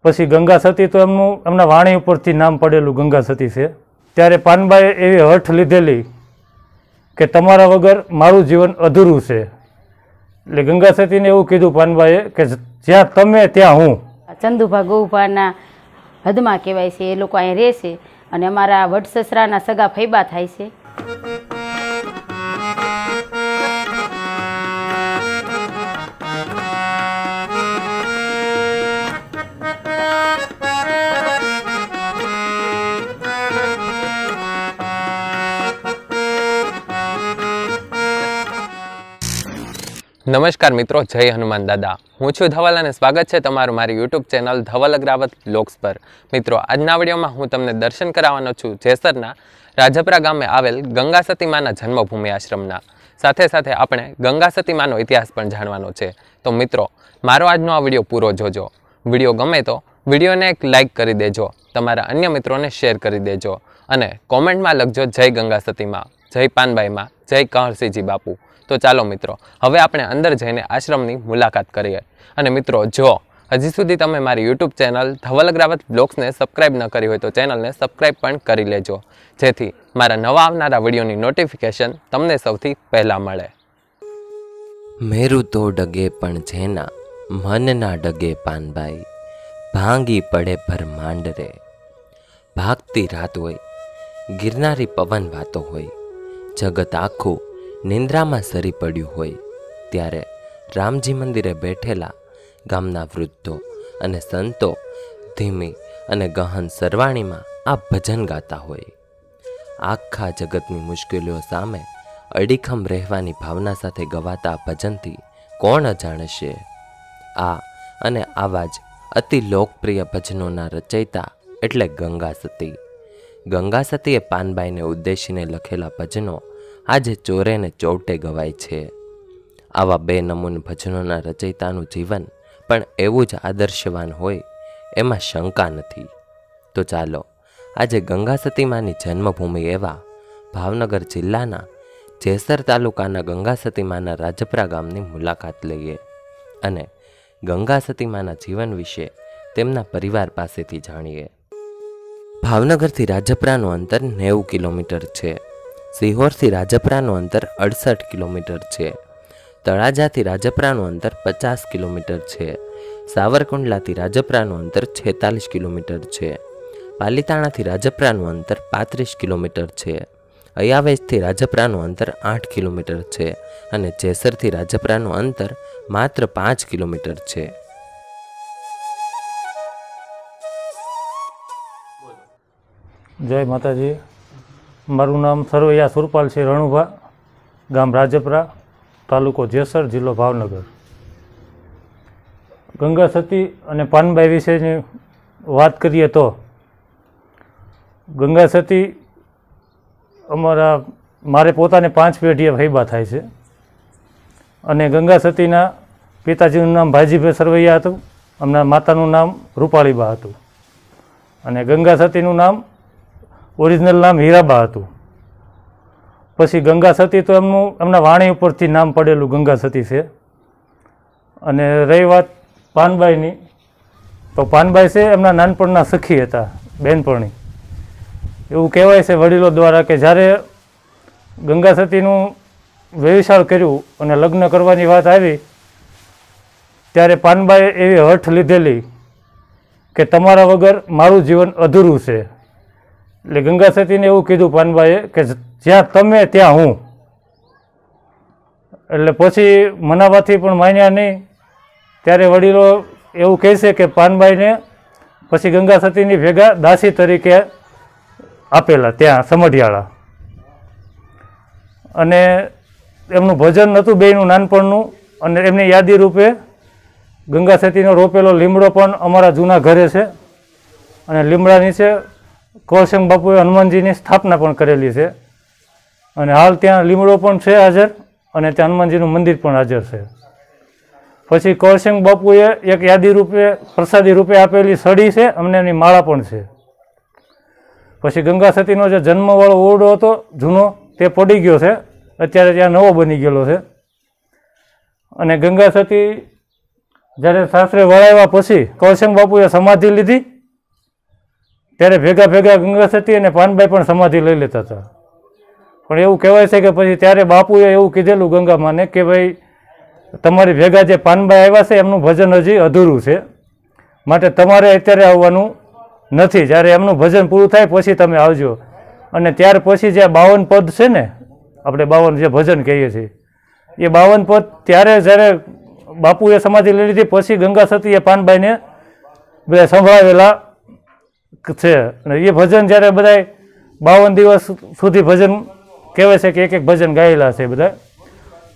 પછી ગંગા સતી તો એમના વાણી ઉપરથી નામ પડેલું ગંગા સતી છે. ત્યારે પાનબાઈએ એવી હઠ લીધેલી કે તમારા વગર મારું જીવન અધૂરું છે. એટલે ગંગા સતીને એવું કીધું પાનબાઈએ કે જ્યાં તમે ત્યાં હું. ચંદુભા ગૌભાના હદમાં કહેવાય છે. એ લોકો અહીં રહે છે અને અમારા વડસસરાના સગા ફૈબા થાય છે. નમસ્કાર મિત્રો, જય હનુમાન દાદા. હું છું ધવલ અને સ્વાગત છે તમારું મારી YouTube channel Dhaval Agravat blogs પર. મિત્રો, આજના વિડીયોમાં હું તમને દર્શન કરાવવાનો છું જેસરના રાજપરા ગામે આવેલ ગંગા સતી માના જન્મભૂમિ આશ્રમના. સાથે સાથે આપણે ગંગા સતી માનો ઇતિહાસ પણ જાણવાનો છે. તો મિત્રો, મારો આજનો આ વિડીયો પૂરો જોજો. વિડીયો ગમે તો વિડીયોને એક લાઇક કરી દેજો, તમારા અન્ય મિત્રોને શેર કરી દેજો અને કોમેન્ટમાં લખજો જય ગંગા સતીમાં, જય પાનબાઈમાં, જય કહરસિંહજી બાપુ. તો ચાલો મિત્રો, હવે આપણે અંદર જઈને આશ્રમની મુલાકાત કરીએ. અને મિત્રો, જો હજી સુધી તમે મારી YouTube channel Dhaval Agravat બ્લોગ્સને subscribe ન કરી હોય તો ચેનલને સબસ્ક્રાઈબ પણ કરી લેજો, જેથી મારા નવા આવનારા વિડીયોની નોટિફિકેશન તમને સૌથી પહેલાં મળે. મેરું તો ડગે પણ જેના મન ના ડગે પાનબાઈ, ભાંગી પડે બ્રહ્માંડ રે. ભાગતી રાત હોય, ગિરનારી પવન વાતો હોય, જગત આખું નિંદ્રામાં સરી પડ્યું હોય, ત્યારે રામજી મંદિરે બેઠેલા ગામના વૃદ્ધો અને સંતો ધીમી અને ગહન સરવાણીમાં આ ભજન ગાતા હોય. આખા જગતની મુશ્કેલીઓ સામે અડીખમ રહેવાની ભાવના સાથે ગવાતા ભજનથી કોણ અજાણશે. આ અને આવા જ અતિ લોકપ્રિય ભજનોના રચયિતા એટલે ગંગા સતી. ગંગા સતીએ પાનબાઈને ઉદ્દેશીને લખેલા ભજનો આજે ચોરે ને ચોવટે ગવાય છે. આવા બે નમૂન ભજનોના રચયિતાનું જીવન પણ એવું જ આદર્શવાન હોય એમાં શંકા નથી. તો ચાલો આજે ગંગા સતીમાની જન્મભૂમિ એવા ભાવનગર જિલ્લાના જેસર તાલુકાના ગંગા સતીમાના રાજપરા ગામની મુલાકાત લઈએ અને ગંગા સતીમાના જીવન વિશે તેમના પરિવાર પાસેથી જાણીએ. ભાવનગરથી રાજપરાનું અંતર 90 કિલોમીટર છે. સિહોરથી રાજપરાનું અંતર 68 કિલોમીટર છે. તળાજાથી રાજપરાનું અંતર 50 કિલોમીટર છે. સાવરકુંડલાથી રાજપરાનું અંતર 46 કિલોમીટર છે. પાલીતાણાથી રાજપરાનું અંતર 35 કિલોમીટર છે. અયાવેજથી રાજપરાનું અંતર 8 કિલોમીટર છે અને જેસરથી રાજપરાનું અંતર માત્ર 5 કિલોમીટર છે. જય માતાજી. મારું નામ સરવૈયા સુરપાલસિંહ રણુભા, ગામ રાજપરા, તાલુકો જેસર, જિલ્લો ભાવનગર. ગંગા સતી અને પાનબાઈ વિશેની વાત કરીએ તો ગંગા સતી મારે પોતાને 5 પેઢીએ ફૈબા થાય છે. અને ગંગા સતીના પિતાજીનું નામ ભાઈજીભાઈ સરવૈયા હતું, એમના માતાનું નામ રૂપાળીબા હતું અને ગંગા સતીનું નામ ઓરિજિનલ નામ હીરાબા હતું. પછી ગંગા સતી તો એમના વાણી ઉપરથી નામ પડેલું ગંગા સતી છે. અને રહી વાત પાનબાઈની, તો પાનબાઈ છે એમના નાનપણના સખી હતા, બહેનપણી. એવું કહેવાય છે વડીલો દ્વારા કે જ્યારે ગંગા સતીનું વેવિશાળ કર્યું અને લગ્ન કરવાની વાત આવી ત્યારે પાનબાઈએ એવી હઠ લીધેલી કે તમારા વગર મારું જીવન અધૂરું છે. એટલે ગંગા સતીને એવું કીધું પાનબાઈએ કે જ્યાં તમે ત્યાં હું. એટલે પછી મનાવાથી પણ માન્યા નહીં. ત્યારે વડીલો એવું કહે છે કે પાનબાઈને પછી ગંગા સતીની ભેગા દાસી તરીકે આપેલા ત્યાં સમઢિયાળા. અને એમનું ભજન હતું બેયનું નાનપણનું, અને એમની યાદી રૂપે ગંગા સતીનો રોપેલો લીમડો પણ અમારા જૂના ઘરે છે. અને લીમડા નીચે કૌરસિંહ બાપુએ હનુમાનજીની સ્થાપના પણ કરેલી છે. અને હાલ ત્યાં લીમડો પણ છે હાજર, અને ત્યાં હનુમાનજીનું મંદિર પણ હાજર છે. પછી કૌરસિંહ બાપુએ એક યાદી રૂપે પ્રસાદી રૂપે આપેલી સળી છે, અમને એની માળા પણ છે. પછી ગંગા સતીનો જે જન્મવાળો ઓરડો હતો જૂનો, તે પડી ગયો છે, અત્યારે ત્યાં નવો બની ગયેલો છે. અને ગંગા સતી જ્યારે સાસરે વળાવ્યા પછી કૌશંગ બાપુએ સમાધિ લીધી ત્યારે ભેગા ભેગા ગંગા સતી અને પાનબાઈ પણ સમાધિ લઈ લેતા હતા. પણ એવું કહેવાય છે કે પછી ત્યારે બાપુએ એવું કીધેલું ગંગામાને કે ભાઈ તમારી ભેગા જે પાનબાઈ આવ્યા છે એમનું ભજન હજી અધૂરું છે, માટે તમારે અત્યારે આવવાનું નથી, જ્યારે એમનું ભજન પૂરું થાય પછી તમે આવજો. અને ત્યાર પછી જે 52 પદ છે ને, આપણે 52 જે ભજન કહીએ છીએ એ 52 પદ ત્યારે જ્યારે બાપુએ સમાધિ લઈ લીધી પછી ગંગા સતીએ પાનબાઈને બધા સંભળાવેલા છે. અને એ ભજન જ્યારે બધા 52 દિવસ સુધી ભજન કહેવાય છે કે એક ભજન ગાયેલા છે બધા.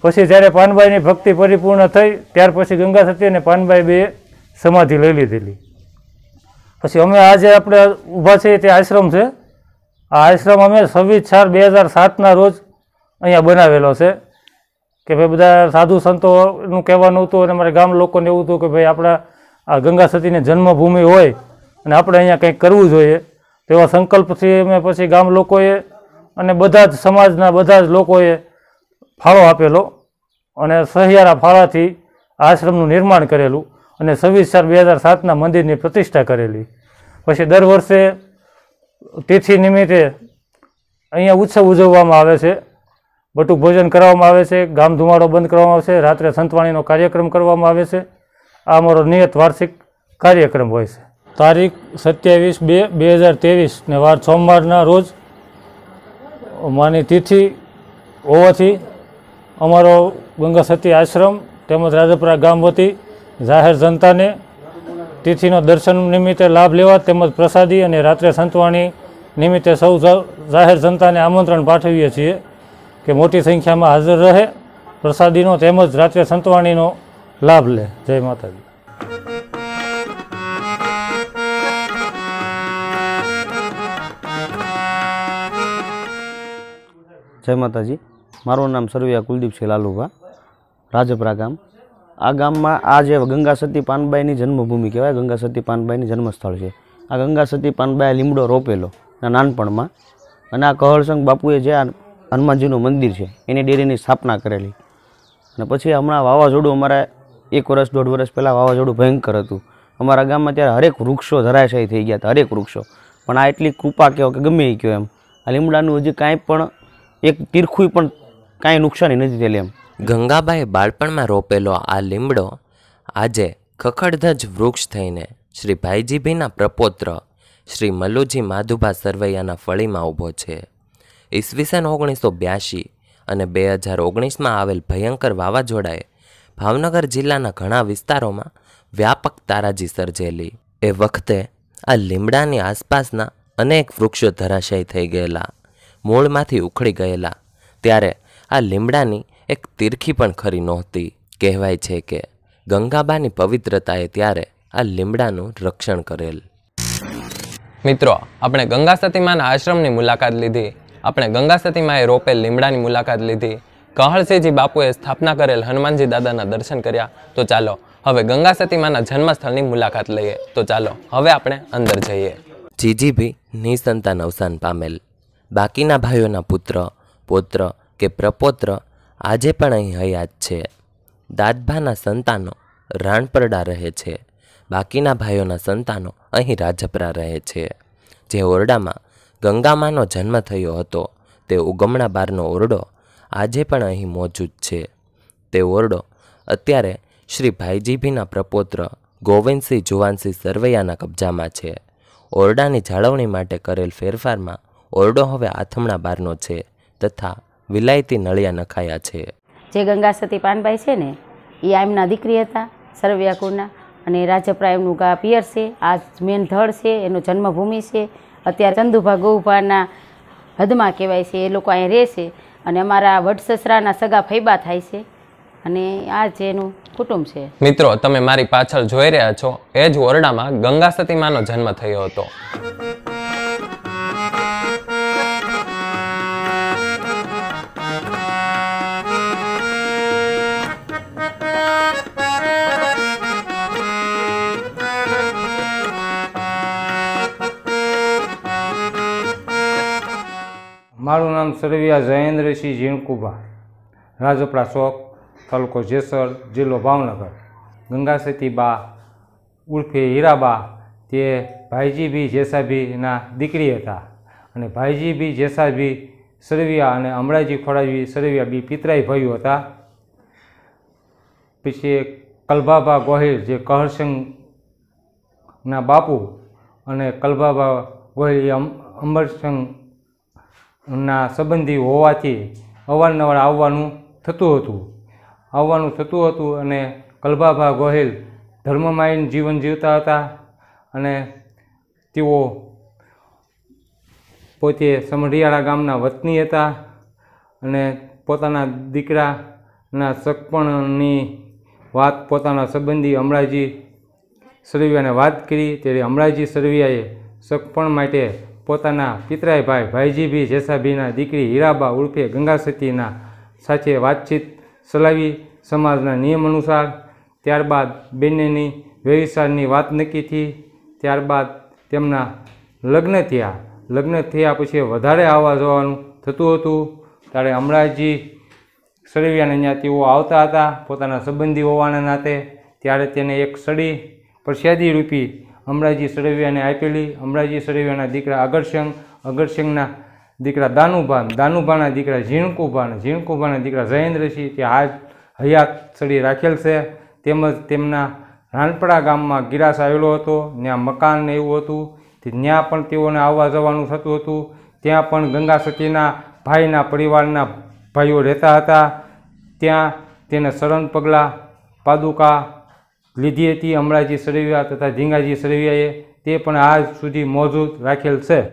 પછી જ્યારે પાનબાઈની ભક્તિ પરિપૂર્ણ થઈ ત્યાર પછી ગંગા સતી અને પાનબાઈ બે સમાધિ લઈ લીધેલી. પછી અમે આજે આપણે ઊભા છીએ તે આશ્રમ છે. આ આશ્રમ અમે 26/4/2007 રોજ અહીંયા બનાવેલો છે કે ભાઈ બધા સાધુ સંતોનું કહેવાનું હતું અને અમારા ગામ લોકોને એવું હતું કે ભાઈ આપણા આ ગંગા સતીની જન્મભૂમિ હોય અને આપણે અહીંયા કંઈક કરવું જોઈએ. તેવા સંકલ્પથી અમે પછી ગામ લોકોએ અને બધા જ સમાજના બધા જ લોકોએ ફાળો આપેલો અને સહિયારા ફાળાથી આશ્રમનું નિર્માણ કરેલું અને 26/4/2007 મંદિરની પ્રતિષ્ઠા કરેલી. પછી દર વર્ષે તિથિ નિમિત્તે અહીંયા ઉત્સવ ઉજવવામાં આવે છે, બટુક ભોજન કરવામાં આવે છે, ગામ ધુમાડો બંધ કરવામાં આવે છે, રાત્રે સંતવાણીનો કાર્યક્રમ કરવામાં આવે છે. આ અમારો નિયત વાર્ષિક કાર્યક્રમ હોય છે. તારીખ 27/2/2023 ને વાર સોમવારના રોજ માની તિથિ હોવાથી અમારો ગંગા સતી આશ્રમ તેમજ રાજપરા ગામ વતી જાહેર જનતાને તિથિનો દર્શન નિમિત્તે લાભ લેવા તેમજ પ્રસાદી અને રાત્રે સંતવાણી નિમિત્તે સૌ જાહેર જનતાને આમંત્રણ પાઠવીએ છીએ કે મોટી સંખ્યામાં હાજર રહે, પ્રસાદીનો તેમજ રાત્રે સંતવાણીનો લાભ લે. જય માતાજી. જય માતાજી. મારું નામ સરવૈયા કુલદીપસિંહ લાલુભા, રાજપરા ગામ. આ ગામમાં આ જે ગંગા સતી પાનબાઈની જન્મભૂમિ કહેવાય, ગંગા સતી પાનબાઈની જન્મસ્થળ છે. આ ગંગા સતી પાનબાઈએ લીમડો રોપેલો નાનપણમાં, અને આ કહળસંગ બાપુએ જે આ હનુમાનજીનું મંદિર છે એની ડેરીની સ્થાપના કરેલી. અને પછી હમણાં વાવાઝોડું અમારે 1 વર્ષ 1.5 વર્ષ પહેલાં વાવાઝોડું ભયંકર હતું અમારા ગામમાં. ત્યારે હરેક વૃક્ષો ધરાશાયી થઈ ગયા હતા, હરેક વૃક્ષો. પણ આ એટલી કૃપા કહો કે ગમે એ કહો એમ, આ લીમડાનું હજી કાંઈ પણ એક તીરખું પણ કાંઈ નુકસાની નથી થયેલી એમ. ગંગાબાએ બાળપણમાં રોપેલો આ લીમડો આજે ખખડધજ વૃક્ષ થઈને શ્રી ભાઈજીભીના પ્રપૌત્ર શ્રી મલ્લુજી માધુભા સરવૈયાના ફળીમાં ઊભો છે. ઈસવીસન 1982 અને 2019માં આવેલ ભયંકર વાવાઝોડાએ ભાવનગર જિલ્લાના ઘણા વિસ્તારોમાં વ્યાપક તારાજી સર્જેલી. એ વખતે આ લીમડાની આસપાસના અનેક વૃક્ષો ધરાશાયી થઈ ગયેલા, મૂળમાંથી ઉખડી ગયેલા. ત્યારે આ લીમડાની એક તીરખી પણ ખરી નહોતી. કહેવાય છે કે ગંગાબાની પવિત્રતાએ ત્યારે આ લીમડાનું રક્ષણ કરેલ. મિત્રો, આપણે ગંગા સતીમાના આશ્રમની મુલાકાત લીધી, આપણે ગંગા સતીમાએ રોપેલ લીમડાની મુલાકાત લીધી, કહળસિંહજી બાપુએ સ્થાપના કરેલ હનુમાનજી દાદાના દર્શન કર્યા. તો ચાલો હવે ગંગા સતીમાના જન્મસ્થળની મુલાકાત લઈએ. તો ચાલો હવે આપણે અંદર જઈએ. જીજીભી નિસંતાન અવસાન પામેલ. બાકીના ભાઈઓના પુત્ર, પૌત્ર કે પ્રપૌત્ર આજે પણ અહીં હયાત છે. દાદભાના સંતાનો રાણપરડા રહે છે. બાકીના ભાઈઓના સંતાનો અહીં રાજપરા રહે છે. જે ઓરડામાં ગંગામાનો જન્મ થયો હતો તે ઉગમણા બારનો ઓરડો આજે પણ અહીં મોજૂદ છે. તે ઓરડો અત્યારે શ્રી ભાઈજીભીના પ્રપૌત્ર ગોવિંદસિંહ જુવાનસિંહ સરવૈયાના કબજામાં છે. ઓરડાની જાળવણી માટે કરેલ ફેરફારમાં ઓરડો હવે આથમણા બારનો છે તથા વિલાયતી નળિયા નખાયા છે. જે ગંગા સતી પાનબાઈ છે ને એ એમના દીકરી હતા સરવૈયા કુળના, અને રાજપરા એમનું પિયર છે. આ મેન ધડ છે, એનો જન્મભૂમિ છે. અત્યારે ચંદુભા ગૌભાના હદમાં કહેવાય છે, એ લોકો અહીં રહે છે. અને અમારા વડસસરાના સગા ફૈબા થાય છે, અને આ જ એનું કુટુંબ છે. મિત્રો, તમે મારી પાછળ જોઈ રહ્યા છો એ જ ઓરડામાં ગંગા સતીમાનો જન્મ થયો હતો. મારું નામ સરવૈયા જયેન્દ્રસિંહ ઝીણકુભા, રાજપરા ચોક, તાલુકો જેસર, જિલ્લો ભાવનગર. ગંગાસતી બા ઉર્ફે હીરાબા તે ભાઈજી બી જેસાભીના દીકરી હતા અને ભાઈજી બી જેસાભી સરવિયા અને અમરાજી ખોડાજી સરવિયા બી પિતરાઈ ભાઈઓ હતા. પછી કલભાબા ગોહિલ જે કહરસંગના બાપુ અને કલભાબા ગોહિલ એ અમરસંગના સંબંધી હોવાથી અવારનવાર આવવાનું થતું હતું અને કલભાબા ગોહિલ ધર્મમાયન જીવન જીવતા હતા અને તેઓ પોતે સમઢિયાળા ગામના વતની હતા અને પોતાના દીકરાના સગપણની વાત પોતાના સંબંધી અમરાજી સરવિયાને વાત કરી ત્યારે અમરાજી સરવિયાએ સગપણ માટે પોતાના પિતરાઈ ભાઈ ભાઈજી બી જેસાભીના દીકરી હીરાબા ઉર્ફે ગંગાસતીના સાથે વાતચીત ચલાવી સમાજના નિયમ અનુસાર. ત્યારબાદ બંનેની વ્યવિચારની વાત નક્કી થઈ. ત્યારબાદ તેમના લગ્ન થયા પછી વધારે આવવા જવાનું થતું હતું. ત્યારે અમરાજી સરવિયાને ત્યાં તેઓ આવતા હતા પોતાના સંબંધી હોવાના નાતે. ત્યારે તેને એક સડી પ્રસાદી રૂપી અમરાજી સરવિયાને આપેલી. અમરાજી સરવિયાના દીકરા અગરસંગના દીકરા દાનુભાના દીકરા ઝીણકુભાના દીકરા જયેન્દ્રસિંહ તે હયાત સડી રાખેલ છે. તેમજ તેમના રાનપડા ગામમાં ગિરાસ આવેલો હતો, ત્યાં મકાન ને એવું હતું, ત્યાં પણ તેઓને આવવા જવાનું થતું હતું. ત્યાં પણ ગંગાસતીના ભાઈના પરિવારના ભાઈઓ રહેતા હતા. ત્યાં તેને શરણ પગલાં પાદુકા લીધી હતી અમરાજી સરવિયા તથા ધીંગાજી સરવિયાએ. તે પણ આજ સુધી મોજૂદ રાખેલ છે.